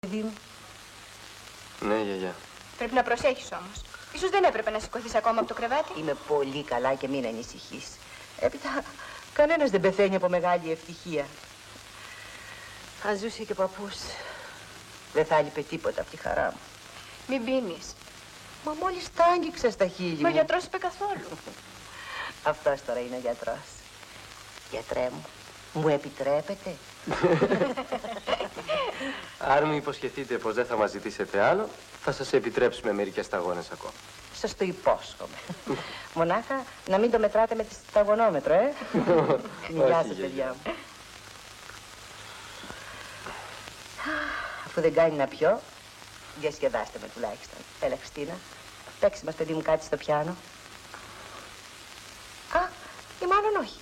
παιδί μου. Ναι, γιαγιά. Πρέπει να προσέχεις όμως. Ίσως δεν έπρεπε να σηκωθείς ακόμα από το κρεβάτι. Είμαι πολύ καλά και μην ανησυχείς. Έπειτα, κανένας δεν πεθαίνει από μεγάλη ευτυχία. Αν ζούσε και ο παππούς, δεν θα έλειπε τίποτα από τη χαρά μου. Μην πίνεις. Μα μόλις τα άγγιξα στα χείλη Μα ο μου. γιατρός είπε καθόλου. Αυτός τώρα είναι ο γιατρός. Γιατρέ μου επιτρέπετε? Αν μου υποσχεθείτε πως δεν θα μας ζητήσετε άλλο, θα σας επιτρέψουμε μερικές σταγόνες ακόμα. Σας το υπόσχομαι. Μονάχα να μην το μετράτε με τη σταγονόμετρο, Γεια σας, παιδιά μου. Αφού δεν κάνει να πιω, διασκεδάστε με τουλάχιστον. Έλα, Χριστίνα, παίξε μας, παιδί μου, κάτι στο πιάνο. Α, ή μάλλον όχι.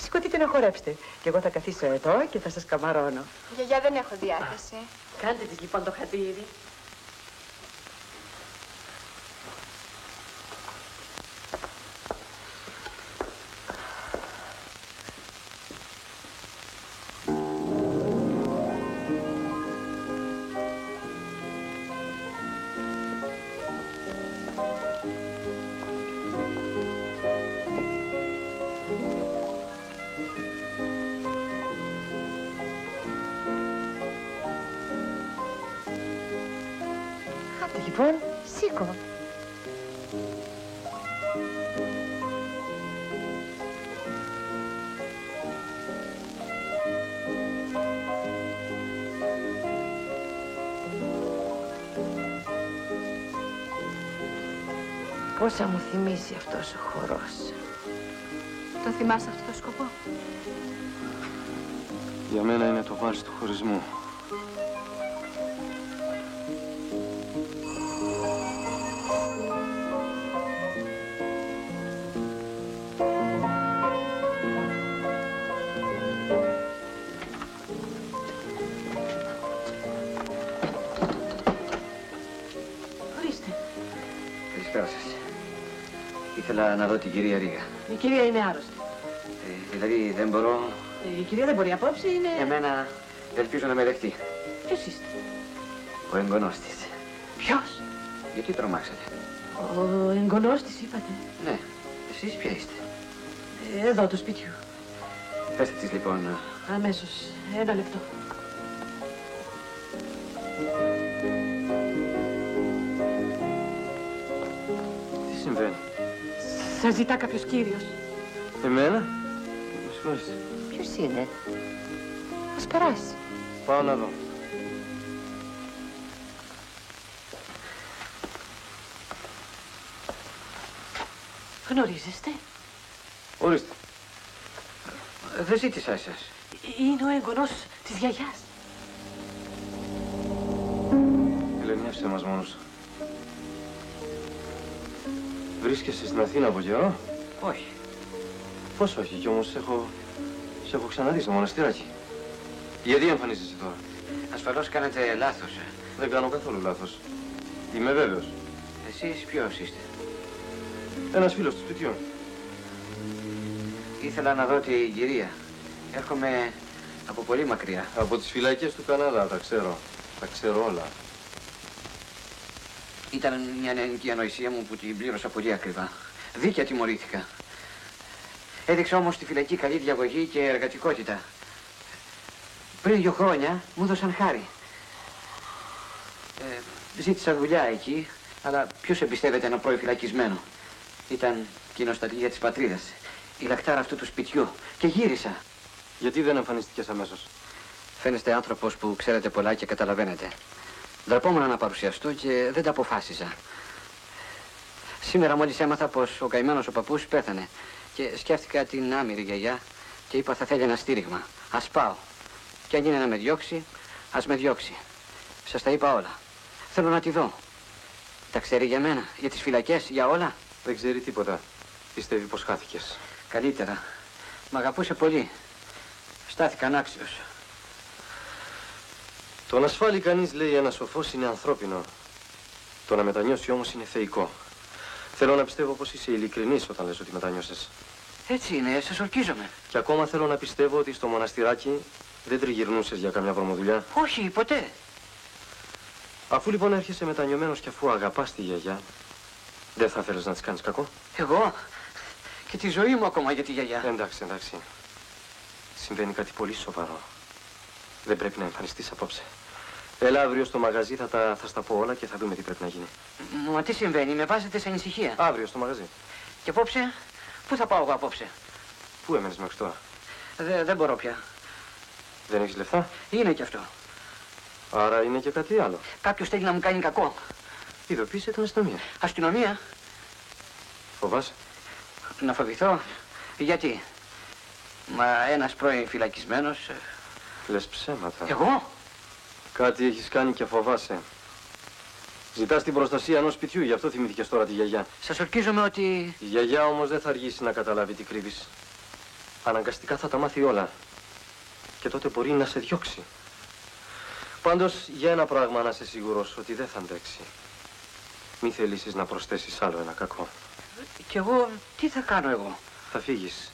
Σηκωθείτε να χορέψετε. Και εγώ θα καθίσω εδώ και θα σας καμαρώνω. Γιαγιά, δεν έχω διάθεση. Κάντε της λοιπόν το χατήρι. Λοιπόν, σήκω. Πόσα μου θυμίσει αυτός ο χορός. Το θυμάσαι αυτό το σκοπό? Για μένα είναι το βάλς του χωρισμού. Ήθελα να δω την κυρία Ρίγα. Η κυρία είναι άρρωστη. Δηλαδή δεν μπορώ... Η κυρία δεν μπορεί, απόψε είναι... Εμένα ελπίζω να με δεχτεί. Ποιος είστε? Ο εγγονός της. Ποιος? Γιατί τρομάξατε? Ο εγγονός της είπατε? Ναι. Εσείς ποια είστε? Εδώ του σπιτιού. Πέστε της λοιπόν. Αμέσως. Ένα λεπτό. Τι συμβαίνει? Σας ζητά κάποιος κύριος. Εμένα? Με συγχωρείτε. Ποιος είναι? Ας περάσει. Πάω να δω. Γνωρίζεστε? Ορίστε. Δεν ζήτησα εσάς. Είναι ο εγγονός της γιαγιάς. Ελενιάστε μας μόνος. Βρίσκεσαι στην Αθήνα από καιρό? Όχι. Πώς όχι, κι όμως σε έχω ξαναδεί στο μοναστηράκι. Γιατί εμφανίζεσαι τώρα? Ασφαλώς κάνετε λάθος. Δεν κάνω καθόλου λάθος. Είμαι βέβαιος. Εσείς ποιος είστε? Ένας φίλος του σπιτιού. Ήθελα να δω την κυρία. Έρχομαι από πολύ μακριά. Από τις φυλακές του Καναδά, τα ξέρω. Τα ξέρω όλα. Ήταν μια νεανική ανοησία μου που την πλήρωσα πολύ ακριβά. Δίκαια τιμωρήθηκα. Έδειξα όμως στη φυλακή καλή διαγωγή και εργατικότητα. Πριν 2 χρόνια μου έδωσαν χάρη. Ζήτησα δουλειά εκεί, αλλά ποιος εμπιστεύεται ένα πρώην φυλακισμένο? Ήταν κοινοστατηγία της πατρίδας, η λακτάρα αυτού του σπιτιού και γύρισα. Γιατί δεν εμφανίστηκες αμέσως? Φαίνεστε άνθρωπος που ξέρετε πολλά και καταλαβαίνετε. Ντραπόμουν να παρουσιαστώ και δεν τα αποφάσιζα. Σήμερα μόλις έμαθα πως ο καημένος ο παππούς πέθανε και σκέφτηκα την άμυρη γιαγιά και είπα θα θέλει ένα στήριγμα. Ας πάω. Και αν είναι να με διώξει, ας με διώξει. Σας τα είπα όλα. Θέλω να τη δω. Τα ξέρει για μένα, για τις φυλακές, για όλα? Δεν ξέρει τίποτα. Πιστεύει πως χάθηκες. Καλύτερα. Μ' αγαπούσε πολύ. Στάθηκα ανάξιος. Το να ασφάλει κανείς, λέει ένας σοφός, είναι ανθρώπινο. Το να μετανιώσει όμως είναι θεϊκό. Θέλω να πιστεύω πως είσαι ειλικρινής όταν λες ότι μετανιώσες. Έτσι είναι, σας ορκίζομαι. Και ακόμα θέλω να πιστεύω ότι στο μοναστηράκι δεν τριγυρνούσες για καμιά βρωμοδουλειά. Όχι, ποτέ. Αφού λοιπόν έρχεσαι μετανιωμένος και αφού αγαπάς τη γιαγιά, δεν θα θέλεις να της κάνεις κακό? Εγώ? Και τη ζωή μου ακόμα για τη γιαγιά. Εντάξει. Συμβαίνει κάτι πολύ σοβαρό. Δεν πρέπει να εμφανιστείς απόψε. Έλα αύριο στο μαγαζί, θα στα πω όλα και θα δούμε τι πρέπει να γίνει. Μα τι συμβαίνει, με βάζετε σε ανησυχία. Αύριο στο μαγαζί. Και απόψε, πού θα πάω εγώ απόψε? Πού έμενες μέχρι τώρα? Δεν μπορώ πια. Δεν έχεις λεφτά? Είναι κι αυτό. Άρα είναι και κάτι άλλο. Κάποιος θέλει να μου κάνει κακό. Ειδοποίησε την αστυνομία. Αστυνομία? Φοβάσαι? Να φοβηθώ? Γιατί? Μα ένας πρώην φυλακισμένος... Λες ψέματα. Εγώ? Κάτι έχεις κάνει και φοβάσαι. Ζητάς την προστασία ενός σπιτιού, γι' αυτό θυμήθηκες τώρα τη γιαγιά. Σας ορκίζομαι ότι... Η γιαγιά όμως δεν θα αργήσει να καταλάβει τι κρύβεις. Αναγκαστικά θα τα μάθει όλα. Και τότε μπορεί να σε διώξει. Πάντως, για ένα πράγμα να είσαι σίγουρος, ότι δεν θα αντέξει. Μη θελήσεις να προσθέσεις άλλο ένα κακό. Κι εγώ, τι θα κάνω εγώ? Θα φύγεις.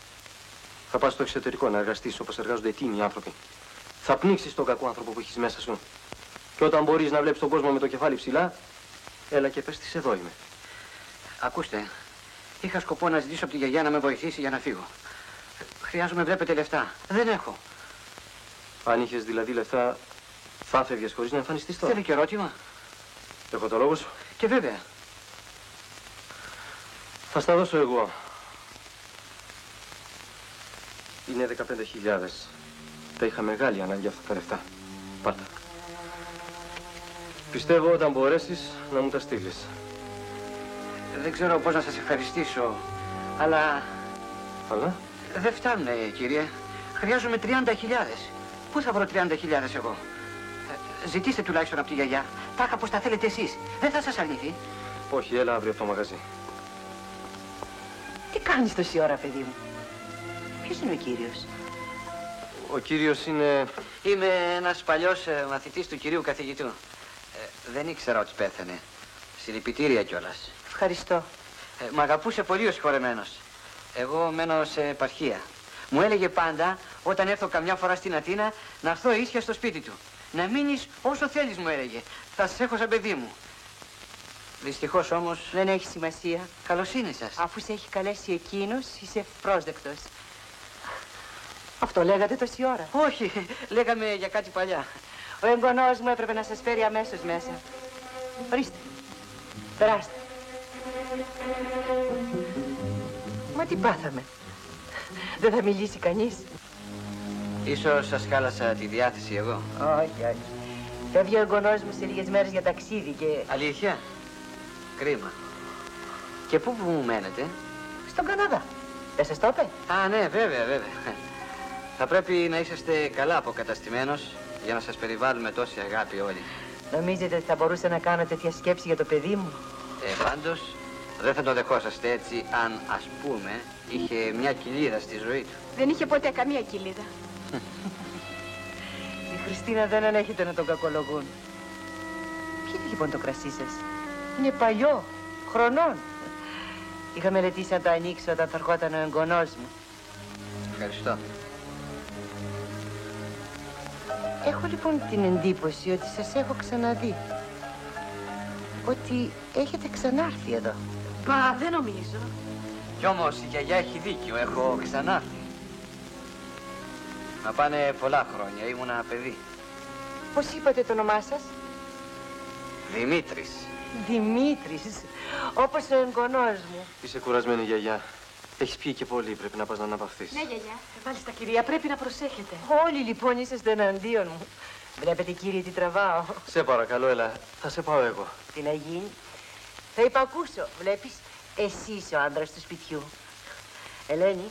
Θα πας στο εξωτερικό να εργαστείς όπως εργάζονται τίμοι άνθρωποι. Θα πνίξεις τον κακό άνθρωπο που έχεις μέσα σου. Και όταν μπορείς να βλέπεις τον κόσμο με το κεφάλι ψηλά, έλα και πες της, εδώ είμαι. Ακούστε, είχα σκοπό να ζητήσω από τη γιαγιά να με βοηθήσει για να φύγω. Χρειάζομαι, βλέπετε, λεφτά. Δεν έχω. Αν είχες δηλαδή λεφτά, θα φεύγες χωρίς να εμφανιστείς τώρα? Θέλει και ερώτημα. Έχω το λόγο σου. Και βέβαια. Θα στα δώσω εγώ. Είναι 15.000. Τα είχα μεγάλη ανάγκη αυτά τα λεφτά. Πάρτα. Πιστεύω όταν μπορέσεις να μου τα στείλεις. Δεν ξέρω πώς να σας ευχαριστήσω, αλλά... Αλλά? Δεν φτάνουνε, κύριε. Χρειάζομαι 30.000. Πού θα βρω 30.000 εγώ? Ζητήστε τουλάχιστον από τη γιαγιά. Τάχα πως τα θέλετε εσείς. Δεν θα σας αρνηθεί. Όχι, έλα αύριο από το μαγαζί. Τι κάνεις τόση ώρα, παιδί μου? Ποιος είναι ο κύριος? Ο κύριος είναι... Είμαι ένας παλιός μαθητής του κυρίου καθηγητού. Δεν ήξερα ότι πέθανε. Συλληπιτήρια κιόλας. Ευχαριστώ. Μ' αγαπούσε πολύ ο συγχωρεμένος. Εγώ μένω σε επαρχία. Μου έλεγε πάντα, όταν έρθω καμιά φορά στην Αθήνα, να έρθω ίσια στο σπίτι του. Να μείνεις όσο θέλεις, μου έλεγε. Θα σε έχω σαν παιδί μου. Δυστυχώς όμως... Δεν έχει σημασία. Καλοσύνη σας. Αφού σε έχει καλέσει εκείνος, είσαι πρόσδεκτος. Αυτό λέγατε τόση ώρα? Όχι, λέγαμε για κάτι παλιά. Ο εγγονός μου έπρεπε να σας φέρει αμέσως μέσα. Ορίστε. Περάστε. Μα τι πάθαμε? Δεν θα μιλήσει κανείς? Ίσως σας χάλασα τη διάθεση εγώ. Όχι. Φεύγει ο εγγονός μου σε λίγες μέρες για ταξίδι και... Αλήθεια? Κρίμα. Και πού μου μένετε? Στον Καναδά. Δεν σας το είπε? Α, ναι, βέβαια. Θα πρέπει να είσαστε καλά αποκαταστημένος για να σας περιβάλλουμε τόση αγάπη όλοι. Νομίζετε ότι θα μπορούσα να κάνω τέτοια σκέψη για το παιδί μου? Πάντως, δεν θα το δεχόσαστε έτσι αν, ας πούμε, είχε μια κοιλίδα στη ζωή του. Δεν είχε ποτέ καμία κοιλίδα. Η Χριστίνα δεν ανέχεται να τον κακολογούν. Πιείτε λοιπόν το κρασί σας. Είναι παλιό, χρονών. Είχα μελετήσει να το ανοίξω όταν θα ερχόταν ο εγγονός μου. Ευχαριστώ. Έχω λοιπόν την εντύπωση ότι σας έχω ξαναδεί. Ότι έχετε ξανάρθει εδώ. Μα δεν νομίζω. Κι όμως η γιαγιά έχει δίκιο, έχω ξανάρθει. Μα πάνε πολλά χρόνια, ήμουνα παιδί. Πώς είπατε το όνομά σας? Δημήτρης. Δημήτρης, όπως ο εγγονός μου. Είσαι κουρασμένη, γιαγιά. Έχεις πιει και πολύ, πρέπει να πας να αναπαυθείς. Ναι, γιαγιά. Μάλιστα, κυρία, πρέπει να προσέχετε. Όλοι λοιπόν είσαστε εναντίον μου. Βλέπετε, κύριε, τι τραβάω. Σε παρακαλώ, έλα. Θα σε πάω εγώ. Τι να γίνει? Θα υπακούσω. Βλέπεις, εσύ είσαι ο άντρας του σπιτιού. Ελένη,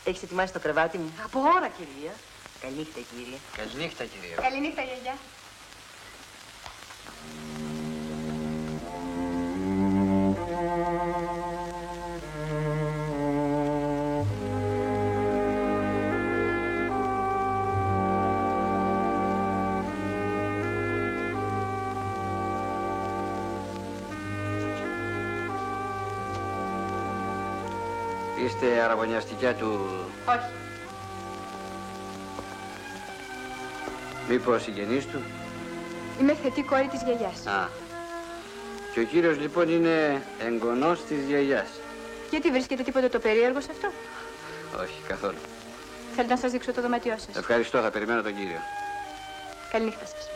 έχεις ετοιμάσει το κρεβάτι μου? Από ώρα, κυρία. Καληνύχτα, κύριε. Καληνύχτα, κυρία. Καληνύχτα, γιαγιά. Είστε αραβωνιαστικιά του... Όχι. Μήπως συγγενείς του? Είμαι θετή κόρη της γιαγιάς. Α. Και ο κύριος λοιπόν είναι εγγονός της γιαγιάς. Γιατί βρίσκεται τίποτα το περίεργο σε αυτό? Όχι, καθόλου. Θέλετε να σας δείξω το δωμάτιό σας? Ευχαριστώ, θα περιμένω τον κύριο. Καληνύχτα σας.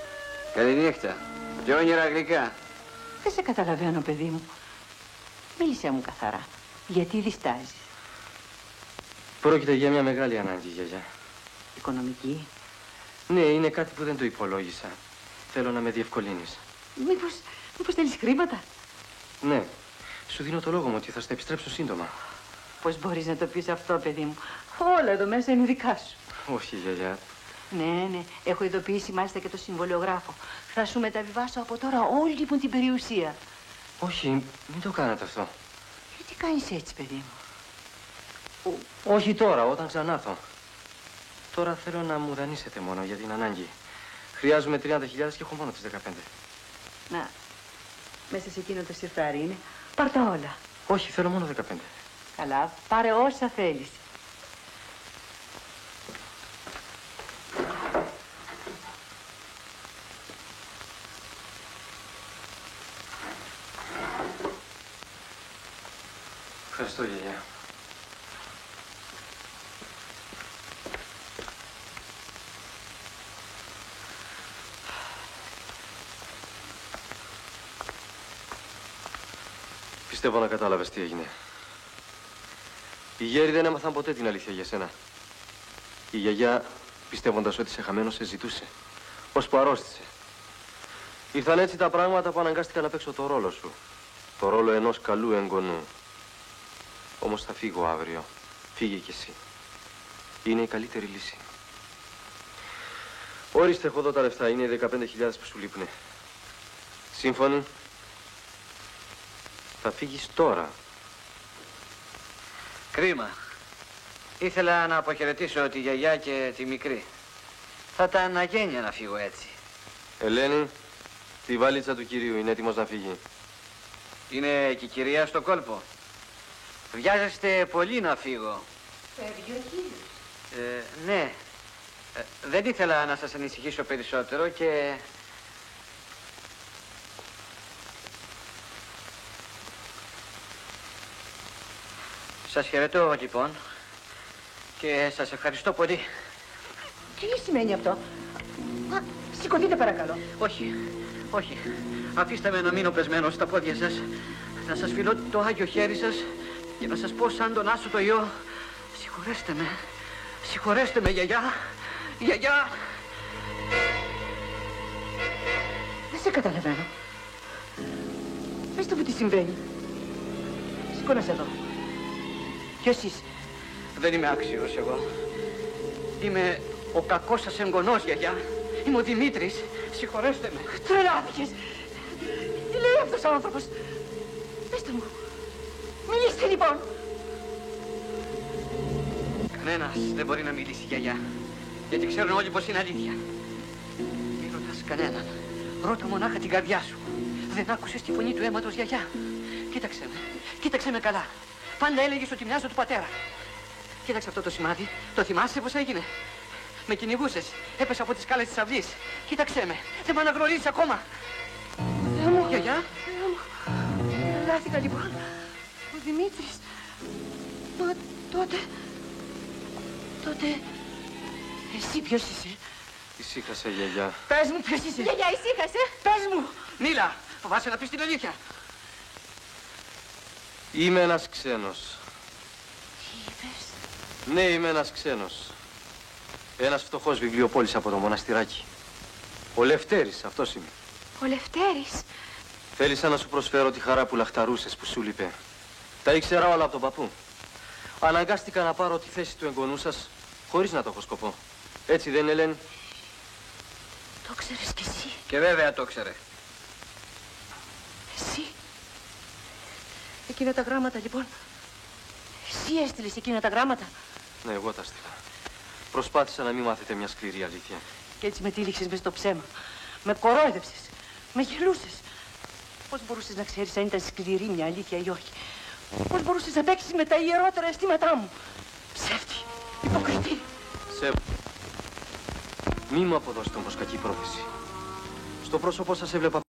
Καληνύχτα. Και όνειρα γλυκά. Δεν σε καταλαβαίνω, παιδί μου. Μίλησέ μου καθαρά. Γιατί διστάζεις? Πρόκειται για μια μεγάλη ανάγκη, γιαγιά. Οικονομική? Ναι, είναι κάτι που δεν το υπολόγισα. Θέλω να με διευκολύνεις. Μήπως θέλεις χρήματα? Ναι. Σου δίνω το λόγο μου ότι θα στα επιστρέψω σύντομα. Πώς μπορείς να το πεις αυτό, παιδί μου? Όλα εδώ μέσα είναι δικά σου. Όχι, γιαγιά. Ναι. Έχω ειδοποιήσει μάλιστα και το συμβολιογράφο. Θα σου μεταβιβάσω από τώρα όλη μου την περιουσία. Όχι, μην το κάνετε αυτό. Γιατί κάνεις έτσι, παιδί μου? Όχι τώρα, όταν ξανάρθω. Τώρα θέλω να μου δανείσετε μόνο για την ανάγκη. Χρειάζομαι 30.000 και έχω μόνο τις 15. Να, μέσα σε εκείνο το σιρτάρι είναι. Πάρ' τα όλα. Όχι, θέλω μόνο 15. Καλά, πάρε όσα θέλεις. Ευχαριστώ, γιαγιά. Πιστεύω να κατάλαβες τι έγινε. Οι γέροι δεν έμαθαν ποτέ την αλήθεια για σένα. Η γιαγιά, πιστεύοντας ότι είσαι χαμένος, σε ζητούσε. Ώσπου αρρώστησε. Ήρθαν έτσι τα πράγματα που αναγκάστηκα να παίξω το ρόλο σου. Το ρόλο ενός καλού εγγονού. Όμως θα φύγω αύριο. Φύγε κι εσύ. Είναι η καλύτερη λύση. Ορίστε, έχω εδώ τα λεφτά. Είναι οι 15.000 που σου λείπουνε. Σύμφωνοι? Θα φύγεις τώρα. Κρίμα. Ήθελα να αποχαιρετήσω τη γιαγιά και τη μικρή. Θα ήταν αγένεια να φύγω έτσι. Ελένη, τη βαλίτσα του κυρίου είναι έτοιμος να φύγει. Είναι και η κυρία στο κόλπο. Βιάζεστε πολύ να φύγω. Φεύγει ο κύριος. Ναι. Δεν ήθελα να σας ανησυχήσω περισσότερο και... Σας χαιρετώ λοιπόν και σας ευχαριστώ πολύ. Τι σημαίνει αυτό? Σηκωθείτε παρακαλώ. Όχι. Αφήστε με να μείνω πεσμένος στα πόδια σας, να σας φιλώ το άγιο χέρι σας και να σας πω σαν τον Άσο το Υιό, συγχωρέστε με γιαγιά. Δεν σε καταλαβαίνω. Πες το που τι συμβαίνει. Σηκώνεσαι εδώ. Ποιος είσαι? Δεν είμαι άξιος εγώ. Είμαι ο κακός σας εγγονός, γιαγιά. Είμαι ο Δημήτρης. Συγχωρέστε με. Τρελάθηκες. Τι λέει αυτός ο άνθρωπος? Πεςτε μου. Μιλήστε λοιπόν. Κανένας δεν μπορεί να μιλήσει, γιαγιά. Γιατί ξέρουν όλοι πως είναι αλήθεια. Μην ρωτάς κανέναν. Ρώτα μονάχα την καρδιά σου. Δεν άκουσες τη φωνή του αίματος, γιαγιά? Κοίταξε με καλά. Πάντα έλεγες ότι μοιάζω του πατέρα. Κοίταξε αυτό το σημάδι. Το θυμάσαι πως έγινε? Με κυνηγούσες. Έπεσα από τις σκάλες της αυλής. Κοίταξέ με. Δεν με αναγνωρίζεις ακόμα. Θεέ μου. Γιαγιά. Τρελάθηκα λοιπόν. Ο Δημήτρης. Μα τότε... Εσύ ποιος είσαι? Ησύχασε, γιαγιά. Πες μου ποιος είσαι. Γιαγιά, ησύχασε. Πες μου. Μίλα. Φοβάσαι να πεις την αλήθεια. Είμαι ένας ξένος. Τι είπες? Ναι, είμαι ένας ξένος. Ένας φτωχός βιβλιοπόλης από το μοναστηράκι. Ο Λευτέρης, αυτός είμαι. Ο Λευτέρης. Θέλησα να σου προσφέρω τη χαρά που λαχταρούσες, που σου λείπε. Τα ήξερα όλα από τον παππού. Αναγκάστηκα να πάρω τη θέση του εγγονού σας, χωρίς να το έχω σκοπό. Έτσι δεν είναι, Ελένη? Το ξέρεις κι εσύ? Και βέβαια το ξέρε. Εσύ. Εκείνα τα γράμματα λοιπόν. Εσύ έστειλες εκείνα τα γράμματα. Ναι, εγώ τα στείλα. Προσπάθησα να μην μάθετε μια σκληρή αλήθεια. Και έτσι με τύλιξες μες στο ψέμα. Με κορόιδεψες. Με γελούσες. Πώς μπορούσες να ξέρεις αν ήταν σκληρή μια αλήθεια ή όχι? Πώς μπορούσες να παίξεις με τα ιερότερα αισθήματά μου? Ψεύτη. Υποκριτή. Μη μου αποδώσετε όμως κακή πρόθεση. Στο πρόσωπό σας έβλεπα